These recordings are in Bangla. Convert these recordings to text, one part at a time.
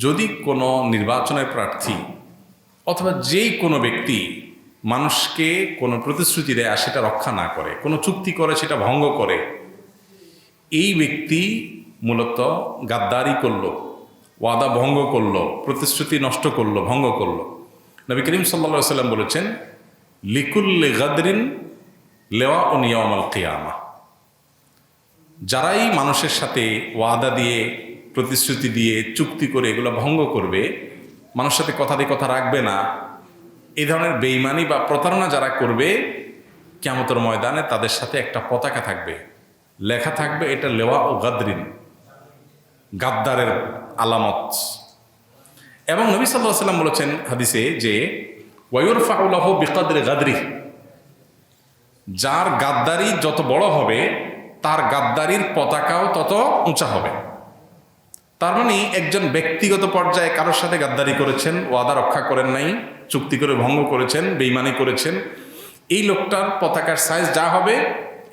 যদি কোনো নির্বাচনের প্রার্থী অথবা যেই কোনো ব্যক্তি মানুষকে কোনো প্রতিশ্রুতি দেয় আর সেটা রক্ষা না করে, কোনো চুক্তি করে সেটা ভঙ্গ করে, এই ব্যক্তি মূলত গাদ্দারি করলো, ওয়াদা ভঙ্গ করলো, প্রতিশ্রুতি নষ্ট করলো, ভঙ্গ করলো। নবী করিম সাল্লাল্লাহু আলাইহি সাল্লাম বলেছেন, লিকুল্লি গাদরিন লিওয়াউন ইয়াউমাল কিয়ামা। যারাই মানুষের সাথে ওয়াদা দিয়ে, প্রতিশ্রুতি দিয়ে, চুক্তি করে এগুলো ভঙ্গ করবে, মানুষের সাথে কথা দিয়ে কথা রাখবে না, এই ধরনের বেঈমানি বা প্রতারণা যারা করবে, কিয়ামতের ময়দানে তাদের সাথে একটা পতাকা থাকবে, লেখা থাকবে এটা লেওয়া ও গাদরিন, গাদ্দারের আলামত। এবং নবী সাল্লাল্লাহু আলাইহি সাল্লাম বলেছেন হাদিসে যে ওয়ায়ুরফাউ লাহু বিকদরি গাদরি, যার গাদ্দারি যত বড় হবে তার গাদ্দারির পতাকাও তত উঁচা হবে। তার মানে একজন ব্যক্তিগত পর্যায়ে কারোর সাথে গাদ্দারি করেছেন, ওয়াদা রক্ষা করেন নাই, চুক্তি করে ভঙ্গ করেছেন, বেঈমানি করেছেন, এই লোকটার পতাকার সাইজ যা হবে,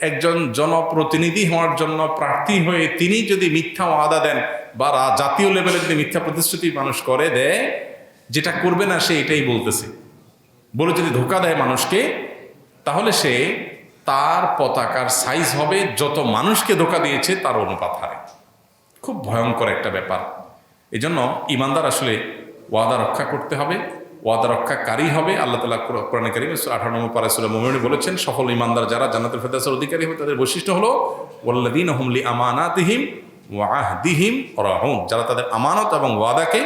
একজন জনপ্রতিনিধি হওয়ার জন্য প্রার্থী হয়ে তিনি যদি মিথ্যা ওয়াদা দেন বা জাতীয় লেভেলে যদি মিথ্যা প্রতিশ্রুতি মানুষ করে দেয়, যেটা করবে না সে এটাই বলতেছে বলে যদি ধোঁকা দেয় মানুষকে, তাহলে সে তার পতাকার সাইজ হবে যত মানুষকে ধোঁকা দিয়েছে তার অনুপাত হারে। খুব ভয়ঙ্কর একটা ব্যাপার। এই জন্য ইমানদার আসলে ওয়াদা রক্ষা করতে হবে, ওয়াদা রক্ষাকারী হবে। আল্লাহ তাআলা কোরআনে কারীমে 18 নম্বর পারা সূরা মুমিনুনে বলেছেন, সফল ইমানদার যারা জান্নাতুল ফেরদাউসের অধিকারী হবে তাদের বৈশিষ্ট্য হলো ওয়াল্লাযীনা হুম লিআমানাতিহিম ওয়া আহদিহিম রাউন, যারা তাদের আমানত এবং ওয়াদাকে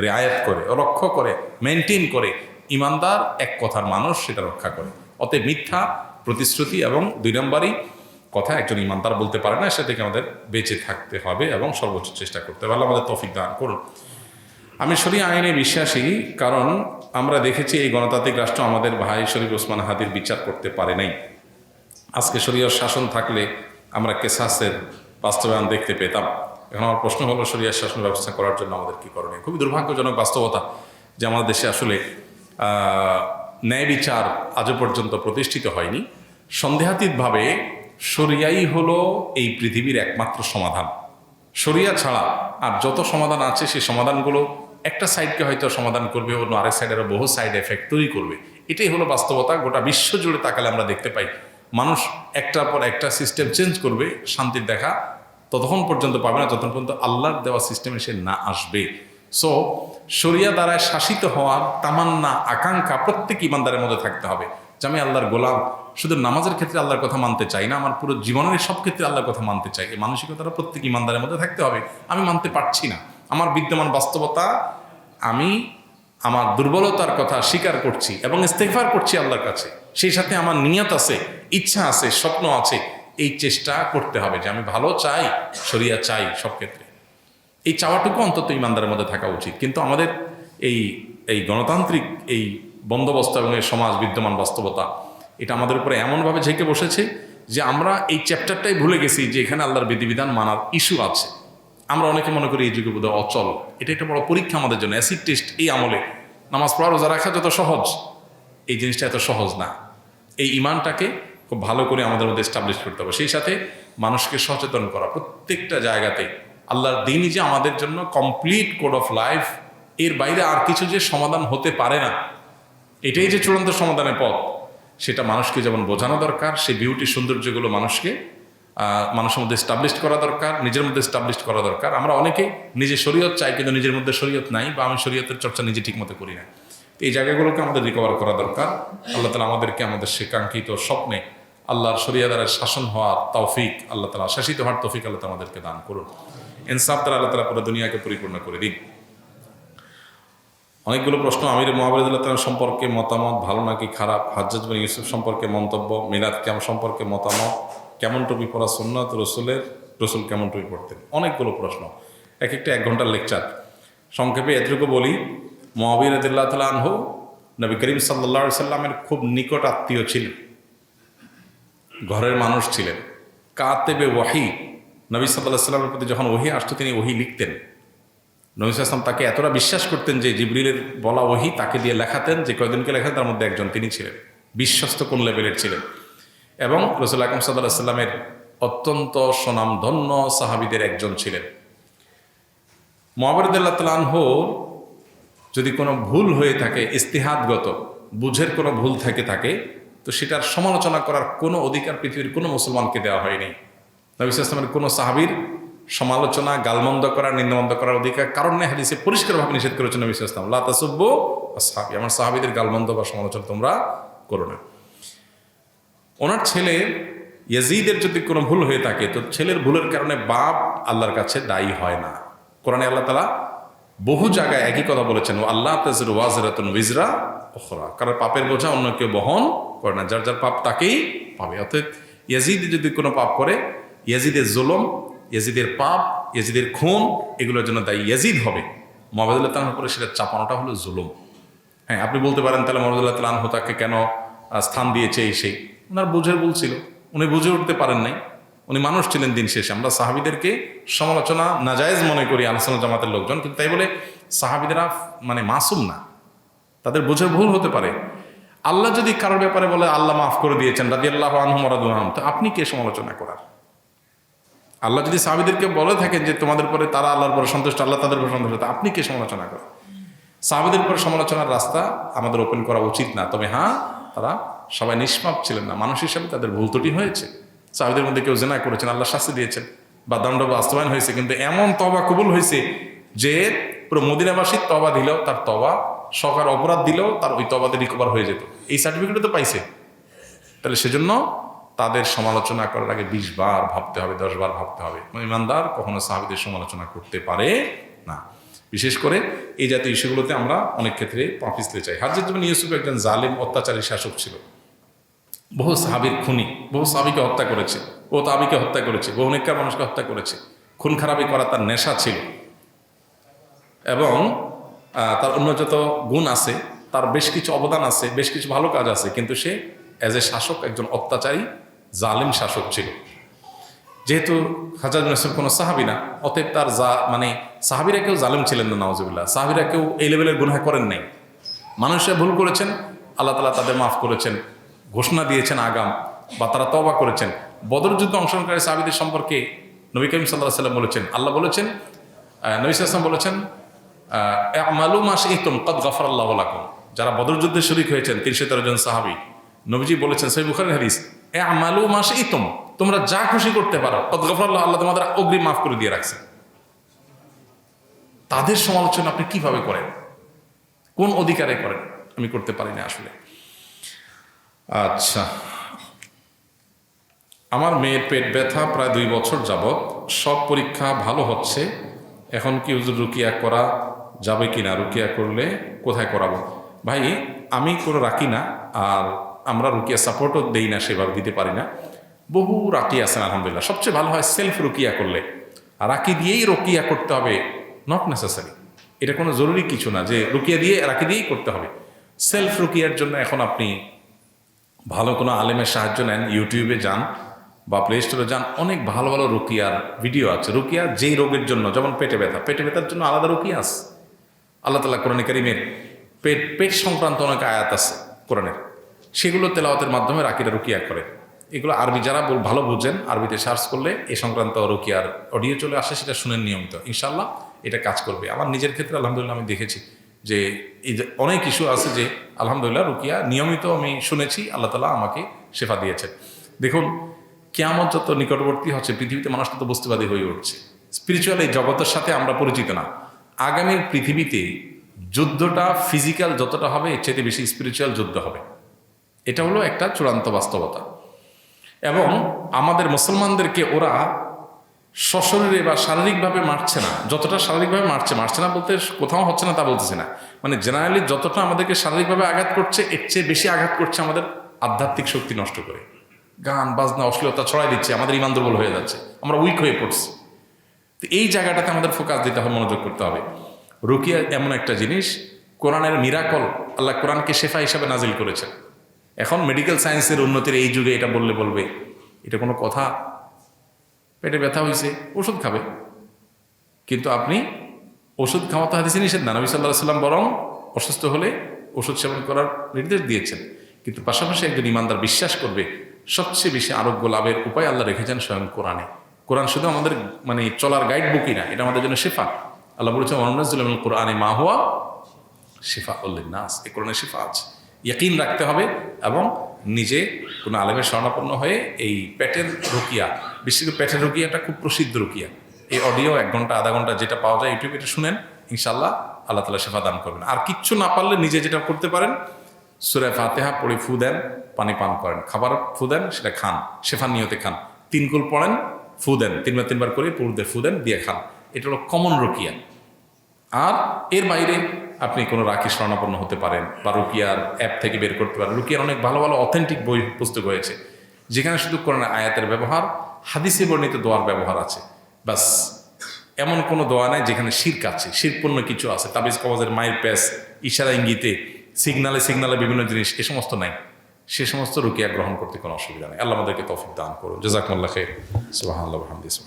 রিআয়াত করে, রক্ষা করে, মেইনটেইন করে। ইমানদার এক কথার মানুষ, সেটা রক্ষা করে। অতএব মিথ্যা প্রতিশ্রুতি এবং 2 নম্বরই কথা একজন ইমানদার বলতে পারে না, সে থেকে আমাদের বেঁচে থাকতে হবে এবং সর্বোচ্চ চেষ্টা করতে হবে। আল্লাহ আমাদের তৌফিক দান করুন। আমি শরিয়া আইনে বিশ্বাসী, কারণ আমরা দেখেছি এই গণতান্ত্রিক রাষ্ট্র আমাদের ভাই শরীফ ওসমান হাদির বিচার করতে পারে নাই। আজকে শরিয়ার শাসন থাকলে আমরা কেসাসের বাস্তবায়ন দেখতে পেতাম। এখন আমার প্রশ্ন হলো, শরিয়ার শাসন ব্যবস্থা করার জন্য আমাদের কী করণীয়? খুবই দুর্ভাগ্যজনক বাস্তবতা যে আমাদের দেশে আসলে ন্যায় বিচার আজও পর্যন্ত প্রতিষ্ঠিত হয়নি। সন্দেহাতীতভাবে শরিয়াই হলো এই পৃথিবীর একমাত্র সমাধান। শরিয়া ছাড়া আর যত সমাধান আছে সেই সমাধানগুলো একটা সাইডকে হয়তো সমাধান করবে, অন্য আরেক সাইডেরও বহু সাইড এফেক্ট তৈরি করবে। এটাই হলো বাস্তবতা। গোটা বিশ্ব জুড়ে তাকালে আমরা দেখতে পাই মানুষ একটার পর একটা সিস্টেম চেঞ্জ করবে, শান্তির দেখা ততক্ষণ পর্যন্ত পাবে না যতক্ষণ পর্যন্ত আল্লাহর দেওয়া সিস্টেমে সে না আসবে। সো শরিয়া দ্বারা শাসিত হওয়ার তামান্না, আকাঙ্ক্ষা প্রত্যেক ইমানদারের মধ্যে থাকতে হবে যে আমি আল্লাহর গোলাম, শুধু নামাজের ক্ষেত্রে আল্লাহর কথা মানতে চাই না, আমার পুরো জীবনের সব ক্ষেত্রে আল্লাহর কথা মানতে চাই। এই মানসিকতাটা প্রত্যেক ইমানদারের মধ্যে থাকতে হবে। আমি মানতে পারছি না, আমার বিদ্যমান বাস্তবতা, আমি আমার দুর্বলতার কথা স্বীকার করছি এবং ইস্তেগফার করছি আল্লাহর কাছে। সেই সাথে আমার নিয়ত আছে, ইচ্ছা আছে, স্বপ্ন আছে। এই চেষ্টা করতে হবে যে আমি ভালো চাই, শরিয়া চাই সব ক্ষেত্রে। এই চাওয়াটুকু অন্তত ইমানদারের মধ্যে থাকা উচিত। কিন্তু আমাদের এই গণতান্ত্রিক এই বন্দোবস্ত এবং এই সমাজ বিদ্যমান বাস্তবতা, এটা আমাদের উপরে এমনভাবে ঝেঁকে বসেছে যে আমরা এই চ্যাপ্টারটাই ভুলে গেছি যে এখানে আল্লাহর বিধিবিধান মানার ইস্যু আছে। আমরা অনেকে মনে করি এই যুগে বোধহয় অচল। এটা একটা বড় পরীক্ষা আমাদের জন্য, অ্যাসিড টেস্ট। এই আমলে নামাজ পড়া, রোজা রাখা যত সহজ, এই জিনিসটা এত সহজ না। এই ইমানটাকে খুব ভালো করে আমাদের মধ্যে এস্টাবলিশ করতে হবে। সেই সাথে মানুষকে সচেতন করা প্রত্যেকটা জায়গাতে। আল্লাহর দ্বীনই যে আমাদের জন্য কমপ্লিট কোড অফ লাইফ, এর বাইরে আর কিছু যে সমাধান হতে পারে না, এটাই যে চূড়ান্ত সমাধানের পথ, সেটা মানুষকে যেমন বোঝানো দরকার, সেই বিউটি সৌন্দর্যগুলো মানুষের মধ্যে এস্টাবলিশ করা দরকার, নিজের মধ্যে এস্টাবলিশ করা দরকার। আমরা অনেকে নিজে শরীয়ত চাই কিন্তু নিজের মধ্যে শরীয়ত নাই, বা আমি শরীয়তের চর্চা নিজে ঠিক মতো করি না। এই জায়গাগুলোকে আমাদের রিকভার করা দরকার। আল্লাহ তাআলা আমাদেরকে আমাদের সে কাঙ্ক্ষিত স্বপ্নে আল্লাহর শরিয়া দ্বারা শাসন হওয়ার তৌফিক, আল্লাহ তাআলা শাসিত হওয়ার তৌফিক আল্লাহ তাআলা আমাদেরকে দান করুন। ইনসাফ দ্বারা আল্লাহ তাআলা পুরো দুনিয়াকে পরিপূর্ণ করে দিন। অনেকগুলো প্রশ্ন। আমির মুআবিয়া রাদিয়াল্লাহু তাআলা সম্পর্কে মতামত, ভালো নাকি খারাপ? হাজ্জাজ বিন ইউসুফ সম্পর্কে মন্তব্য, মিলাদ কিয়াম সম্পর্কে মতামত, কেমন টুপি পরা সুন্নাত, রসুল কেমন টুপি পরতেন? অনেকগুলো প্রশ্ন, এক একটা 1 ঘন্টার লেকচার। সংক্ষেপে এতটুকু বলি, মুআবিয়া রাদিয়াল্লাহু তাআলা আনহু নবী করিম সাল্লাল্লাহু আলাইহি সাল্লামের খুব নিকট আত্মীয় ছিলেন, ঘরের মানুষ ছিলেন। কাতেবে ওয়াহি, নবী সাল্লাল্লাহু আলাইহি সাল্লামের প্রতি যখন ওহী আসতো তিনি ওহী লিখতেন। নবী সাল্লাল্লাহু আলাইহি ওয়াসাল্লাম তাকে এতটা বিশ্বাস করতেন যে জিবরিলের বলা ওহী তাকে দিয়ে লেখাতেন। যে কয়জনকে লেখাতেন তার মধ্যে একজন তিনি ছিলেন। বিশ্বস্ত কোন লেভেলের ছিলেন। এবং রাসূল আকরাম সাল্লাল্লাহু আলাইহি সাল্লামের অত্যন্ত সুনামধন্য সাহাবীদের একজন ছিলেন। মুআবিয়া রাদিয়াল্লাহু তাআলা আনহুর যদি কোনো ভুল হয়ে থাকে, ইস্তিহাদগত বুঝের কোনো ভুল থাকে তো সেটার সমালোচনা করার কোনো অধিকার পৃথিবীর কোনো মুসলমানকে দেওয়া হয়নি। নবী সাল্লাল্লাহু আলাইহি ওয়াসাল্লামের কোনো সাহাবীর সমালোচনা, গালমন্দ করার, নিন্দামন্দ করার অধিকার কারণ নেই। হাদিসে পরিষ্কারভাবে নিষেধ করেছেন নবী সাল্লাল্লাহু আলাইহি ওয়াসাল্লাম, লা তাসুব্বু আসহাবি, আমার সাহাবীদের গালমন্দ বা সমালোচনা তোমরা করো না। ওনার ছেলে ইয়াজিদের যদি কোনো ভুল হয়ে থাকে তো ছেলের ভুলের কারণে বাপ আল্লাহর কাছে দায়ী হয় না। কোরআনে আল্লাহ তাআলা বহু জায়গায় একই কথা বলেছেন, ও আল্লাহ তাজিরু ওয়াজিরাতুন উযরা উখরা, কারণ পাপের বোঝা অন্য কেউ বহন করে না, যার যার পাপ তাকেই পাবে। অর্থাৎ ইয়াজিদ যদি কোনো পাপ করে, ইয়াজিদের জুলুম, ইয়াজিদের পাপ, ইয়াজিদের খুন, এগুলোর জন্য দায়ী ইয়াজিদ হবে। মুআবিয়া রাদিয়াল্লাহু তাআলার উপরে সেটা চাপানোটা হলো জুলুম। হ্যাঁ, আপনি বলতে পারেন তাহলে মুআবিয়া রাদিয়াল্লাহু তাআলা আনহু তাকে কেন স্থান দিয়েছে, সেই ওনার বুঝের ভুল ছিল, উনি বুঝে উঠতে পারেন নাই, উনি মানুষ ছিলেন দিন শেষে। আমরা সাহাবীদেরকে সমালোচনা নাজায়েজ মনে করি আহলুস জামাতের লোকজন, কিন্তু তাই বলে সাহাবীদেরা মানে মাসুম না, তাদের বুঝের ভুল হতে পারে। আল্লাহ যদি কারোর ব্যাপারে বলে আল্লাহ মাফ করে দিয়েছেন, রাদিয়াল্লাহু আনহুম ওয়া রাদু আনহুম, তো আপনি কে সমালোচনা করার? আল্লাহ যদি সাহাবীদেরকে বলে থাকেন যে তোমাদের পরে তারা আল্লাহর পরে সন্তুষ্ট, আল্লাহ তাদের পরে সন্তুষ্ট, তো আপনি কে সমালোচনা করেন? সাহাবীদের পরে সমালোচনার রাস্তা আমাদের ওপেন করা উচিত না। তবে হ্যাঁ, তারা সবাই নিষ্পাপ ছিলেন না, মানুষ হিসাবে তাদের ভুল ত্রুটি হয়েছে। সাহাবীদের মধ্যে কেউ জিনা করেছেন, আল্লাহ শাস্তি দিয়েছেন বা দণ্ড বাস্তবায়ন হয়েছে, কিন্তু এমন তওবা কবুল হয়েছে যে পুরো মদিনাবাসী তওবা দিলেও, তার তওবা সকার অপরাধ দিলেও তার ওই তওবাতে রিকভার হয়ে যেত, এই সার্টিফিকেটও তো পাইছে। তাহলে সেজন্য তাদের সমালোচনা করার আগে 20 বার ভাবতে হবে, 10 বার ভাবতে হবে। ইমানদার কখনো সাহাবীদের সমালোচনা করতে পারে না। বিশেষ করে এই জাতীয় ইস্যুগুলোতে আমরা অনেক ক্ষেত্রে পা পিছলে চাই। হযরত ইবনে ইউসুফ একজন জালিম অত্যাচারী শাসক ছিল, বহু সাহাবীর খুনি, বহু সাহাবীকে হত্যা করেছে, ও তাবিকে হত্যা করেছে, বহু নেককার মানুষকে হত্যা করেছে। খুন খারাপি করা তার নেশা ছিল এবং তার অন্য যত গুণ আছে, তার বেশ কিছু অবদান আছে, বেশ কিছু ভালো কাজ আছে, কিন্তু সে অ্যাজ এ শাসক একজন অত্যাচারী জালিম শাসক ছিল। যেহেতু হযরত ইবনে ইউসুফ কোনো সাহাবী না, অতএব তার মানে সাহাবীরা কেউ জালিম ছিলেন না, নাউজুবিল্লাহ। সাহাবীরা কেউ এই লেভেলের গুনাহ করেন নাই। মানুষরা ভুল করেছেন, আল্লাহ তাআলা তাদের মাফ করেছেন, ঘোষণা দিয়েছেন আগাম, বা তারা তওবা করেছেন। বদর যুদ্ধে অংশগ্রহণকারী সাহাবীদের সম্পর্কে নবী করিম সাল্লাল্লাহু আলাইহি ওয়াসাল্লাম বলেছেন, আল্লাহ বলেছেন, নবী সাল্লাল্লাহু আলাইহি ওয়াসাল্লাম বলেছেন, আমালু মা শি'তুম ক্বাদ গাফারাল্লাহু লাকুম। যারা বদর যুদ্ধে শরীক হয়েছেন 313 জন সাহাবী, নবীজি বলেছেন সহিহ বুখারীর হাদিস, আমালু মা শি'তুম, তোমরা যা খুশি করতে পারো, ক্বাদ গাফারাল্লাহু, আল্লাহ তোমাদের অগ্রিম মাফ করে দিয়ে রাখছেন। তাদের সমালোচনা আপনি কিভাবে করেন, কোন অধিকারে করেন? আমি করতে পারি না আসলে। আচ্ছা, আমার মেয়ের পেট ব্যথা প্রায় 2 বছর যাবৎ, সব পরীক্ষা ভালো হচ্ছে, এখন কি হুজুর রুকিয়া করা যাবে কিনা? রুকিয়া করলে কোথায় করাবো? ভাই, আমি কোনো রাখি না, আর আমরা রুকিয়া সাপোর্টও দেই না, সেভাবে দিতে পারি না। বহু রাকি আছেন আলহামদুলিল্লাহ। সবচেয়ে ভালো হয় সেলফ রুকিয়া করলে। আর রাকি দিয়েই রুকিয়া করতে হবে, নট নেসেসারি, এটা কোনো জরুরি কিছু না যে রুকিয়া দিয়ে রাকি দিয়েই করতে হবে। সেলফ রুকিয়ার জন্য এখন আপনি ভালো কোনো আলেমের সাহায্য নেন, ইউটিউবে যান বা প্লে স্টোরে যান, অনেক ভালো ভালো রুকিয়ার ভিডিও আছে। রুকিয়া যেই রোগের জন্য, যেমন পেটে ব্যথার জন্য আলাদা রুকিয়া আছে। আল্লাহ তাআলা কোরআনে কারীমের পেট সংক্রান্ত অনেক আয়াত আছে কোরআনের, সেগুলো তেলাওয়াতের মাধ্যমে রাকিরা রুকিয়া করে। এগুলো আরবি যারা ভালো বুঝেন, আরবিতে সার্চ করলে এ সংক্রান্ত রুকিয়ার অডিও চলে আসে, সেটা শুনেন নিয়মিত, ইনশাআল্লাহ এটা কাজ করবে। আমার নিজের ক্ষেত্রে আলহামদুলিল্লাহ আমি দেখেছি যে এই যে অনেক ইস্যু আছে যে আলহামদুলিল্লাহ রুকিয়া নিয়মিত আমি শুনেছি, আল্লাহ তাআলা আমাকে শেফা দিয়েছেন। দেখুন, কিয়ামত যত নিকটবর্তী হচ্ছে, পৃথিবীতে মানুষ তত বস্তুবাদী হয়ে উঠছে। স্পিরিচুয়াল এই জগতের সাথে আমরা পরিচিত না। আগামীর পৃথিবীতে যুদ্ধটা ফিজিক্যাল যতটা হবে, এর চাইতে বেশি স্পিরিচুয়াল যুদ্ধ হবে। এটা হলো একটা চূড়ান্ত বাস্তবতা। এবং আমাদের মুসলমানদেরকে ওরা সশরীরে বা শারীরিকভাবে মারছে না, যতটা শারীরিকভাবে মারছে না বলতে কোথাও হচ্ছে না তা বলতেছে না, মানে জেনারেলি যতটা আমাদেরকে শারীরিকভাবে আঘাত করছে, এর চেয়ে বেশি আঘাত করছে আমাদের আধ্যাত্মিক শক্তি নষ্ট করে। গান বাজনা অশ্লীলতা ছড়াই দিচ্ছে, আমাদের ঈমান দুর্বল হয়ে যাচ্ছে, আমরা উইক হয়ে পড়ছি। তো এই জায়গাটাতে আমাদের ফোকাস দিতে হবে, মনোযোগ করতে হবে। রুকিয়া এমন একটা জিনিস, কোরআনের মিরাকল, আল্লাহ কোরআনকে শেফা হিসাবে নাজিল করেছেন। এখন মেডিকেল সায়েন্সের উন্নতির এই যুগে এটা বলবে এটা কোনো কথা? পেটে ব্যথা হয়েছে, ওষুধ খাবে, কিন্তু আপনি ওষুধ খাওয়া তো হাদিসে নিষেধ না। নবী সাল্লাল্লাহু আলাইহি ওয়াসাল্লাম বরং অসুস্থ হলে ওষুধ সেবন করার নির্দেশ দিয়েছেন। কিন্তু পাশাপাশি একজন ইমানদার বিশ্বাস করবে সবচেয়ে বেশি আরোগ্য লাভের উপায় আল্লাহ রেখেছেন স্বয়ং কোরআনে। কোরআন শুধু আমাদের মানে চলার গাইড বুকই না, এটা আমাদের জন্য শেফা। আল্লাহ বলেছেন ওয়ানুনাজ্জিলু মিনাল কুরআনি মা হুয়া শিফাউল লিন-নাস, এই কোরআনে শিফা আছে। ইয়াকিন রাখতে হবে এবং নিজে কোনো আলেমের শরণাপন্ন হয়ে এই পেটের রুকিয়া, বিশেষ করে পেটের রুকিয়াটা খুব প্রসিদ্ধ রুকিয়া। এই অডিও 1 ঘন্টা আধা ঘন্টা যেটা পাওয়া যায় ইউটিউবে, এটা শুনেন, ইনশাআল্লাহ আল্লাহ তাআলা শিফা দান করবেন। আর কিচ্ছু না পারলে নিজে যেটা করতে পারেন, সূরা ফাতিহা পড়ে ফু দেন, পানি পান করেন, খাবার ফু দেন, সেটা খান, শেফার নিয়তে খান, 3 কুল পড়েন, ফু দেন, 3 বার করে পুরুদের ফু দেন, দিয়ে খান। এটা হলো কমন রুকিয়া। আর এর বাইরে আপনি কোনো রাখি শরণাপন্ন হতে পারেন বা রুকিয়ার অ্যাপ থেকে বের করতে পারেন। রুকিয়ার অনেক ভালো ভালো অথেন্টিক বই পুস্তক হয়েছে, যেখানে শুধু কোরআনের আয়াতের ব্যবহার, হাদিসে বর্ণিত দোয়ার ব্যবহার আছে, বাস। এমন কোনো দোয়া নেই যেখানে শিরক আছে, শিরকপূর্ণ কিছু আছে, তাবিজ কবজের মায়ের প্যাস, ইশারা ইঙ্গিতে, সিগনালে বিভিন্ন জিনিস, এ সমস্ত নাই। সে সমস্ত রুকিয়া গ্রহণ করতে কোনো অসুবিধা নেই। আল্লাহ আমাদেরকে তৌফিক দান করুন। জাযাকুমুল্লাহ খাইর। সুবহানাল্লাহ ওয়া বিহামদিহি।